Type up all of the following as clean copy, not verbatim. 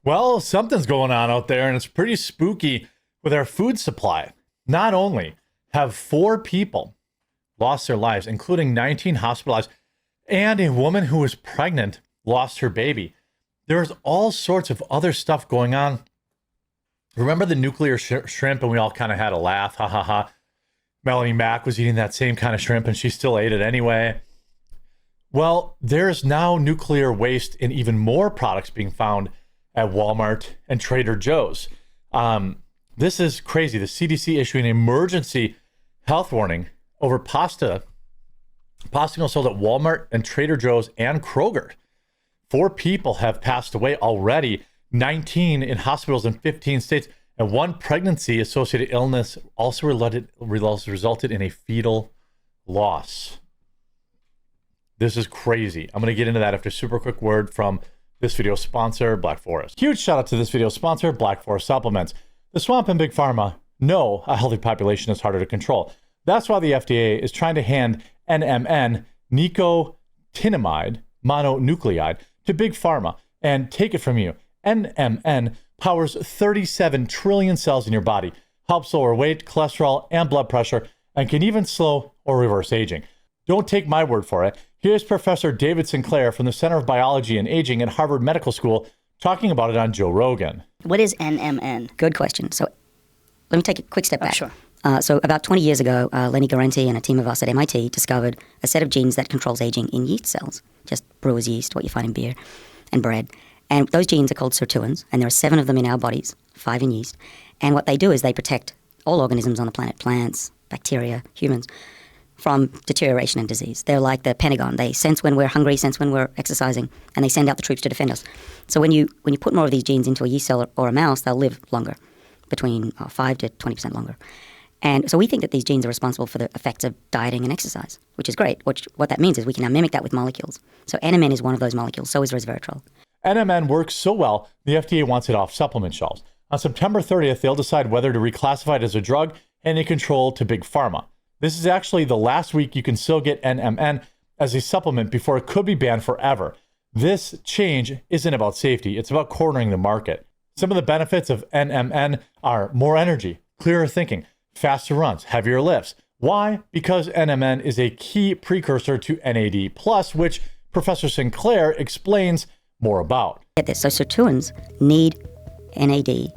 Well, something's going on out there, and it's pretty spooky with our food supply. Not only have 4 people lost their lives, including 19 hospitalized, and a woman who was pregnant lost her baby. There's all sorts of other stuff going on. Remember the nuclear shrimp, and we all kind of had a laugh, ha ha ha. Melanie Mack was eating that same kind of shrimp, and she still ate it anyway. Well, there's now nuclear waste in even more products being found at Walmart and Trader Joe's. This is crazy. The CDC issuing an emergency health warning over pasta meal sold at Walmart and Trader Joe's and Kroger. 4 people have passed away already, 19 in hospitals in 15 states, and 1 pregnancy-associated illness also resulted in a fetal loss. This is crazy. I'm going to get into that after a super quick word from this video's sponsor, Black Forest. Huge shout out to this video's sponsor, Black Forest Supplements. The swamp and big pharma know a healthy population is harder to control. That's why the FDA is trying to hand NMN, nicotinamide mononucleotide, to big pharma and take it from you. NMN powers 37 trillion cells in your body, helps lower weight, cholesterol, and blood pressure, and can even slow or reverse aging. Don't take my word for it. Here's Professor David Sinclair from the Center of Biology and Aging at Harvard Medical School talking about it on Joe Rogan. What is NMN? Good question. So let me take a quick step back. Sure. So about 20 years ago, Lenny Guarente and a team of us at MIT discovered a set of genes that controls aging in yeast cells, just brewer's yeast, what you find in beer and bread. And those genes are called sirtuins, and there are 7 of them in our bodies, 5 in yeast. And what they do is they protect all organisms on the planet, plants, bacteria, humans, from deterioration and disease. They're like the Pentagon. They sense when we're hungry, sense when we're exercising, and they send out the troops to defend us. So when you put more of these genes into a yeast cell or a mouse, they'll live longer, between 5 to 20% longer. And so we think that these genes are responsible for the effects of dieting and exercise, which is great. What that means is we can now mimic that with molecules. So NMN is one of those molecules, so is resveratrol. NMN works so well, the FDA wants it off supplement shelves. On September 30th, they'll decide whether to reclassify it as a drug and a control to big pharma. This is actually the last week you can still get NMN as a supplement before it could be banned forever. This change isn't about safety, it's about cornering the market. Some of the benefits of NMN are more energy, clearer thinking, faster runs, heavier lifts. Why? Because NMN is a key precursor to NAD+, which Professor Sinclair explains more about. Get this. So sirtuins need NAD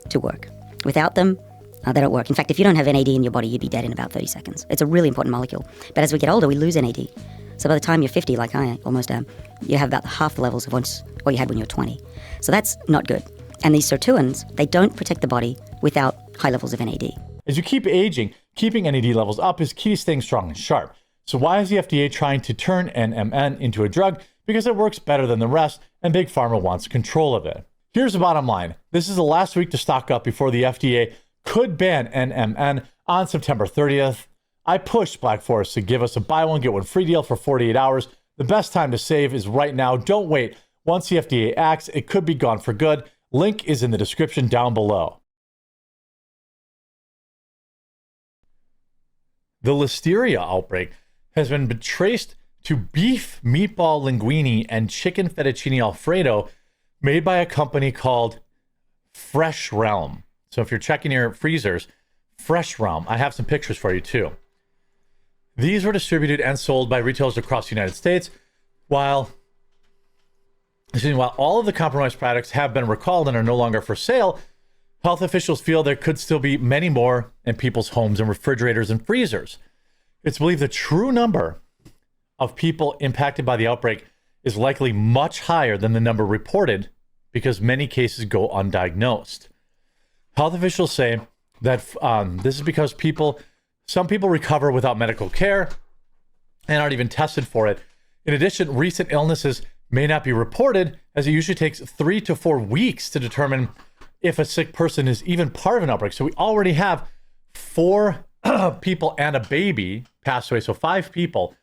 to work. Without them, they don't work. In fact, if you don't have NAD in your body, you'd be dead in about 30 seconds. It's a really important molecule. But as we get older, we lose NAD. So by the time you're 50, like I almost am, you have about half the levels of what you had when you were 20. So that's not good. And these sirtuins, they don't protect the body without high levels of NAD. As you keep aging, keeping NAD levels up is key to staying strong and sharp. So why is the FDA trying to turn NMN into a drug? Because it works better than the rest, and Big Pharma wants control of it. Here's the bottom line. This is the last week to stock up before the FDA could ban NMN on September 30th. I pushed Black Forest to give us a buy one, get one free deal for 48 hours. The best time to save is right now. Don't wait. Once the FDA acts, it could be gone for good. Link is in the description down below. The listeria outbreak has been traced to beef meatball linguine and chicken fettuccine alfredo made by a company called Fresh Realm. So if you're checking your freezers, Fresh Realm, I have some pictures for you too. These were distributed and sold by retailers across the United States, while all of the compromised products have been recalled and are no longer for sale. Health officials feel there could still be many more in people's homes and refrigerators and freezers. It's believed the true number of people impacted by the outbreak is likely much higher than the number reported because many cases go undiagnosed. Health officials say that this is because some people recover without medical care and aren't even tested for it. In addition, recent illnesses may not be reported, as it usually takes 3 to 4 weeks to determine if a sick person is even part of an outbreak. So we already have 4 people and a baby passed away. So 5 people,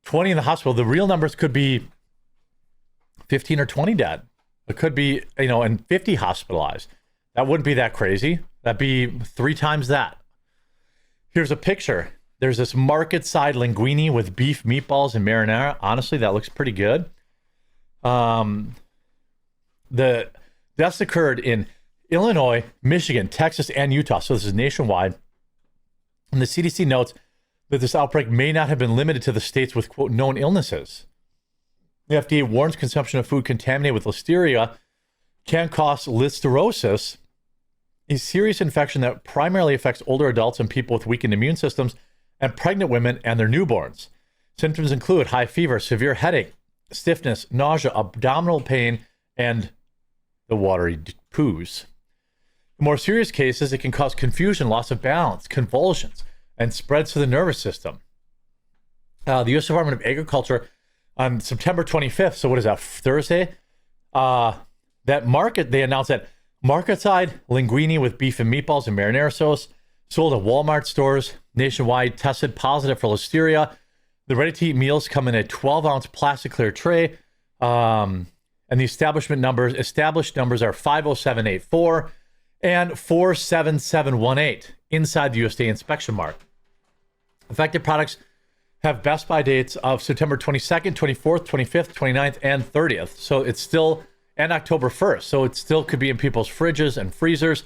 20 in the hospital. The real numbers could be 15 or 20 dead. It could be, and 50 hospitalized. That wouldn't be that crazy. That'd be 3 times that. Here's a picture. There's this market side linguine with beef meatballs and marinara. Honestly, that looks pretty good. The Deaths occurred in Illinois, Michigan, Texas, and Utah. So this is nationwide. And the CDC notes that this outbreak may not have been limited to the states with, quote, known illnesses. The FDA warns consumption of food contaminated with listeria can cause listeriosis, a serious infection that primarily affects older adults and people with weakened immune systems, and pregnant women and their newborns. Symptoms include high fever, severe headache, stiffness, nausea, abdominal pain, and the watery poos. In more serious cases, it can cause confusion, loss of balance, convulsions, and spreads to the nervous system. The U.S. Department of Agriculture on September 25th, so what is that, Thursday? They announced that market-side linguine with beef and meatballs and marinara sauce sold at Walmart stores nationwide tested positive for listeria. The ready-to-eat meals come in a 12-ounce plastic clear tray, and the established numbers are 50784 and 47718 inside the USDA inspection mark. Affected products have best buy dates of September 22nd, 24th, 25th, 29th, and 30th. So it's still, and October 1st. So it still could be in people's fridges and freezers.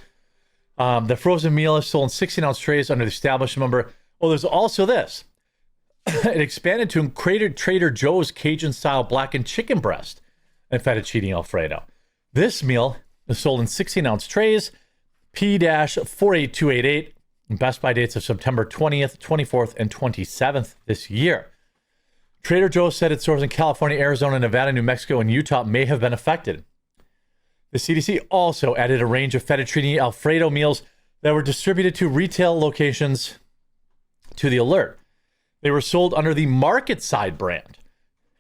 The frozen meal is sold in 16-ounce trays under the established number. Oh, there's also this. It expanded to Trader Joe's Cajun-style blackened chicken breast and fettuccine Alfredo. This meal is sold in 16-ounce trays, P-48288, and best buy dates of September 20th, 24th, and 27th this year. Trader Joe's said its stores in California, Arizona, Nevada, New Mexico, and Utah may have been affected. The CDC also added a range of fettuccine Alfredo meals that were distributed to retail locations to the alert. They were sold under the Market Side brand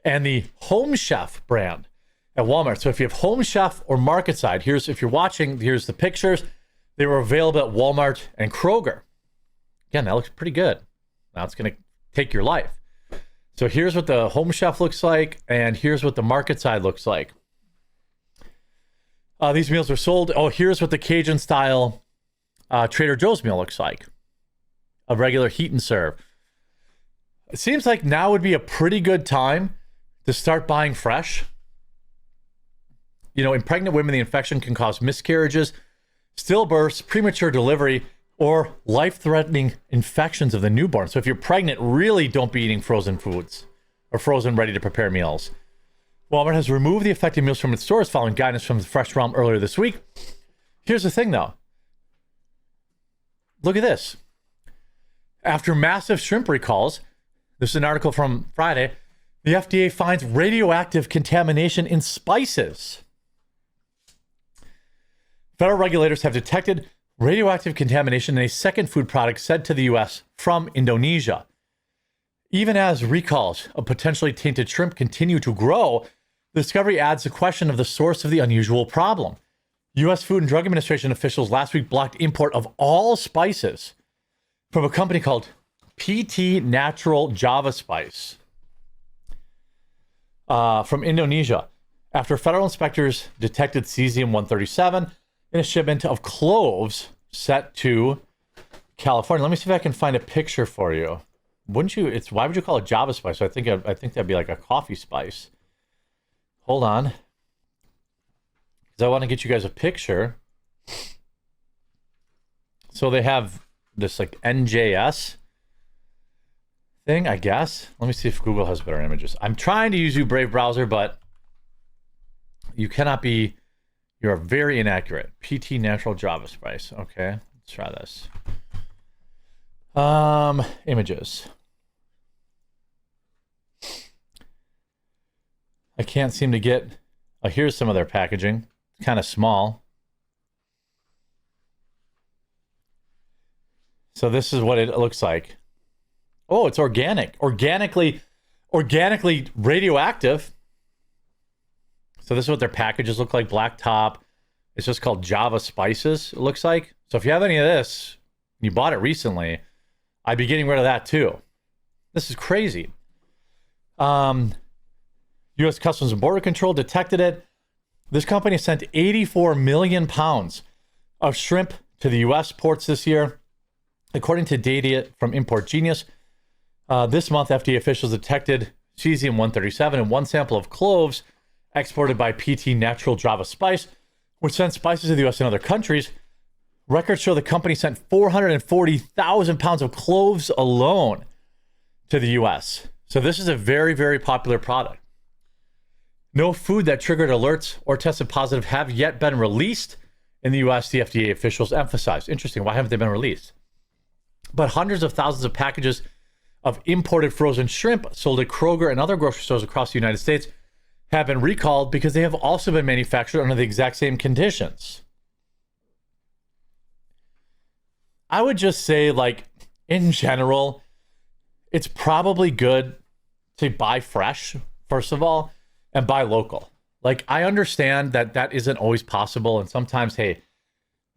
and the Home Chef brand at Walmart. So if you have Home Chef or Market Side, if you're watching, here's the pictures. They were available at Walmart and Kroger. Again, that looks pretty good. Now it's going to take your life. So here's what the Home Chef looks like, and here's what the Market Side looks like. These meals are sold. Oh, here's what the Cajun-style Trader Joe's meal looks like. A regular heat and serve. It seems like now would be a pretty good time to start buying fresh. In pregnant women, the infection can cause miscarriages, stillbirths, premature delivery, or life-threatening infections of the newborn. So if you're pregnant, really don't be eating frozen foods or frozen ready-to-prepare meals. Walmart has removed the affected meals from its stores following guidance from the Fresh Realm earlier this week. Here's the thing, though. Look at this. After massive shrimp recalls, this is an article from Friday, the FDA finds radioactive contamination in spices. Federal regulators have detected radioactive contamination in a second food product sent to the U.S. from Indonesia. Even as recalls of potentially tainted shrimp continue to grow, the discovery adds the question of the source of the unusual problem. U.S. Food and Drug Administration officials last week blocked import of all spices from a company called PT Natural Java Spice from Indonesia after federal inspectors detected cesium-137 in a shipment of cloves set to California. Let me see if I can find a picture for you. Why would you call it Java Spice? I think that'd be like a coffee spice. Hold on. Because I want to get you guys a picture. So they have this like NJS thing, I guess. Let me see if Google has better images. I'm trying to use Brave browser, but you cannot be. You're very inaccurate. PT Natural Java Spice. Okay, let's try this. Images. I can't seem to get. Oh, here's some of their packaging. It's kind of small. So this is what it looks like. Oh, it's organic. Organically radioactive. So this is what their packages look like. Black top. It's just called Java Spices, it looks like. So if you have any of this, you bought it recently, I'd be getting rid of that too. This is crazy. U.S. Customs and Border Control detected it. This company sent 84 million pounds of shrimp to the U.S. ports this year. According to data from Import Genius, this month FDA officials detected cesium-137 in one sample of cloves exported by PT Natural Java Spice, which sends spices to the US and other countries. Records show the company sent 440,000 pounds of cloves alone to the US. So this is a very, very popular product. No food that triggered alerts or tested positive have yet been released in the US, the FDA officials emphasized. Interesting. Why haven't they been released? But hundreds of thousands of packages of imported frozen shrimp sold at Kroger and other grocery stores across the United States have been recalled because they have also been manufactured under the exact same conditions. I would just say, like, in general, it's probably good to buy fresh, first of all, and buy local. Like, I understand that that isn't always possible. And sometimes, hey,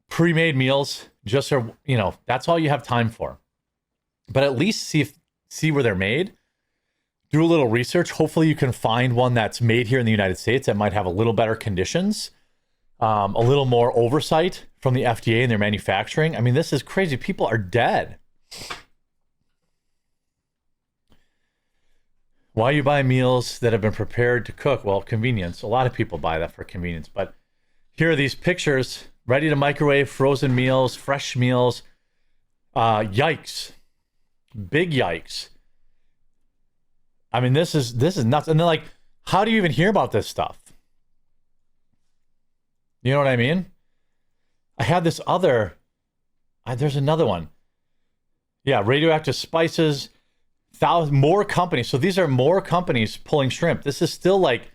pre-made meals just are, that's all you have time for. But at least see where they're made. Do a little research. Hopefully you can find one that's made here in the United States that might have a little better conditions, a little more oversight from the FDA and their manufacturing. I mean, this is crazy. People are dead. Why you buy meals that have been prepared to cook? Well, convenience. A lot of people buy that for convenience. But here are these pictures, ready to microwave, frozen meals, fresh meals. Yikes. Big yikes. I mean, this is nuts. And then, like, how do you even hear about this stuff? You know what I mean? I had this other, there's another one. Yeah, radioactive spices, more companies. So these are more companies pulling shrimp. This is still like,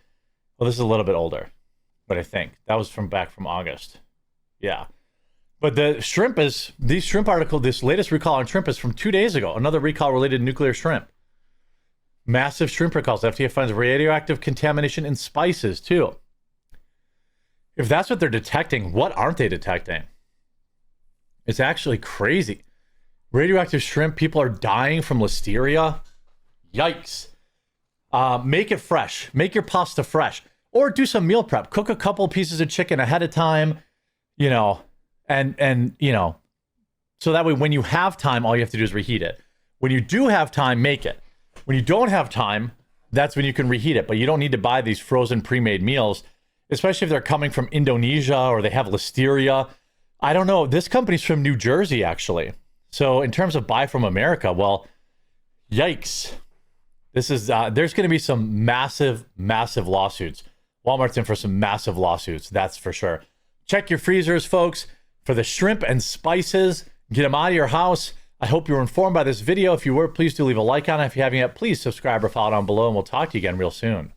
well, this is a little bit older, but I think that was back from August. Yeah. But the shrimp this latest recall on shrimp is from 2 days ago. Another recall related to nuclear shrimp. Massive shrimp recalls. FDA finds radioactive contamination in spices too. If that's what they're detecting, what aren't they detecting? It's actually crazy. Radioactive shrimp, people are dying from listeria. Yikes. Make it fresh. Make your pasta fresh. Or do some meal prep. Cook a couple pieces of chicken ahead of time, and so that way when you have time, all you have to do is reheat it. When you do have time, make it. When you don't have time, that's when you can reheat it. But you don't need to buy these frozen pre-made meals, especially if they're coming from Indonesia or they have listeria. I don't know. This company's from New Jersey, actually. So in terms of buy from America, well, yikes. This is there's going to be some massive, massive lawsuits. Walmart's in for some massive lawsuits, that's for sure. Check your freezers, folks, for the shrimp and spices. Get them out of your house. I hope you were informed by this video. If you were, please do leave a like on it. If you haven't yet, please subscribe or follow down below, and we'll talk to you again real soon.